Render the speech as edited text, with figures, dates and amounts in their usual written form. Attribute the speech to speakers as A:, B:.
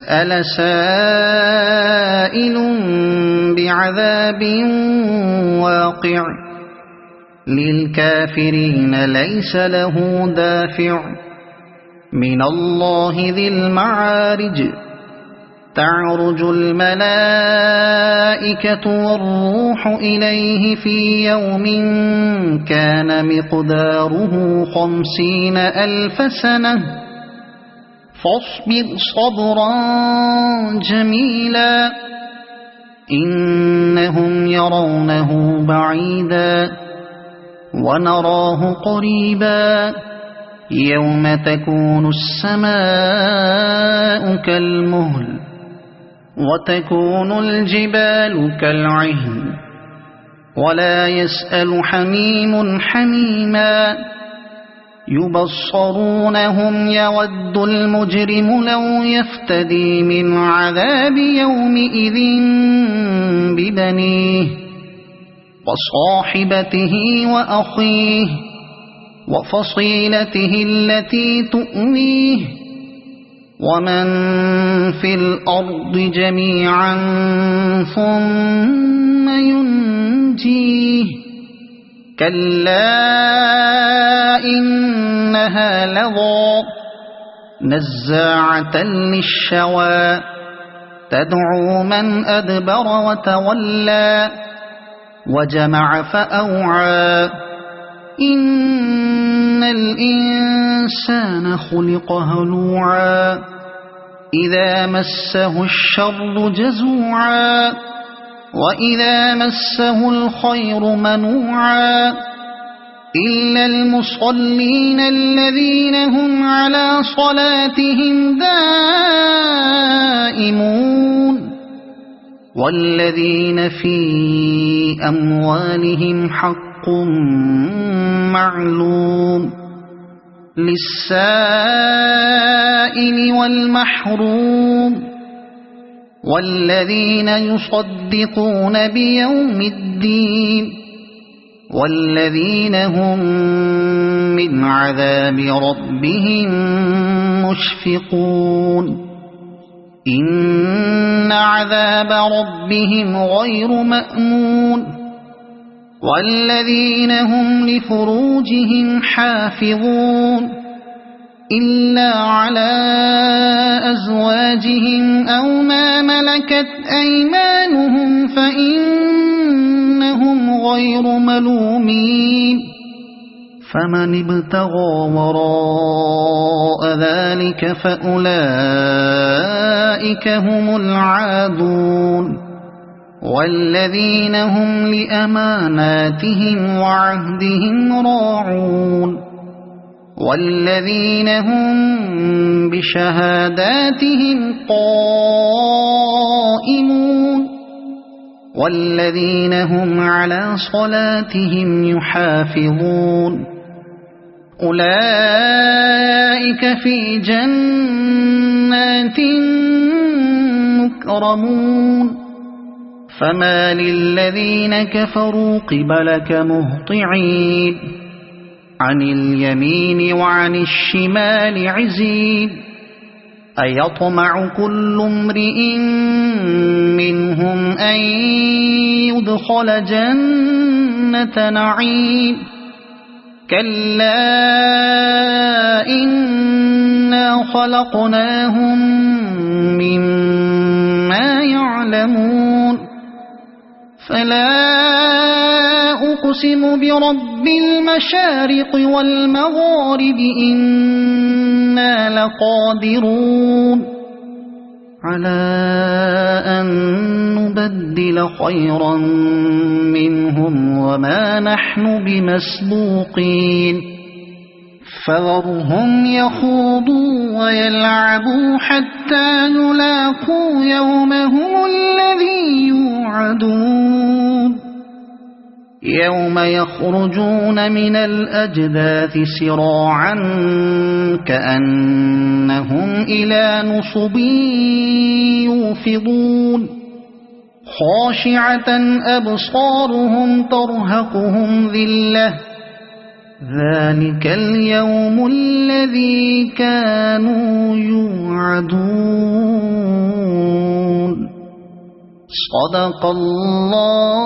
A: سأل سائل بعذاب واقع للكافرين ليس له دافع من الله ذي المعارج تعرج الملائكة والروح إليه في يوم كان مقداره 50,000 سنة فاصبر صبرا جميلا إنهم يرونه بعيدا ونراه قريبا يوم تكون السماء كالمهل وتكون الجبال كالعهن ولا يسأل حميم حميما يبصرونهم يود المجرم لو يفتدي من عذاب يومئذ ببنيه وصاحبته وأخيه وفصيلته التي تؤويه ومن في الأرض جميعا ثم ينجيه كلا إنها لظى نزاعة للشوى تدعو من أدبر وتولى وجمع فأوعى إن الإنسان خلق هلوعا إذا مسه الشر جزوعا وإذا مسه الخير منوعا إلا المصلين الذين هم على صلاتهم دائمون والذين في أموالهم حق معلوم للسائل والمحروم والذين يصدقون بيوم الدين والذين هم من عذاب ربهم مشفقون إن عذاب ربهم غير مأمون والذين هم لفروجهم حافظون إلا على أزواجهم أو ما ملكت أيمانهم فإنهم غير ملومين فمن ابتغى وراء ذلك فأولئك هم العادون والذين هم لأماناتهم وعهدهم راعون والذين هم بشهاداتهم قائمون والذين هم على صلاتهم يحافظون أولئك في جنات مكرمون فما للذين كفروا قبلك مهطعين عن اليمين وعن الشمال عزين أيطمع كل امرئ منهم أن يدخل جنة نعيم كلا إنا خلقناهم مما يعلمون فلا أقسم برب المشارق والمغارب إنا لقادرون على أن نبدل خيرا منهم وما نحن بمسبوقين فذرهم يخوضوا ويلعبوا حتى يلاقوا يومهم الذي يوعدون يوم يخرجون من الأجداث سراعا كأنهم إلى نصب يوفضون خاشعة أبصارهم ترهقهم ذلة ذلك اليوم الذي كانوا يوعدون صدق الله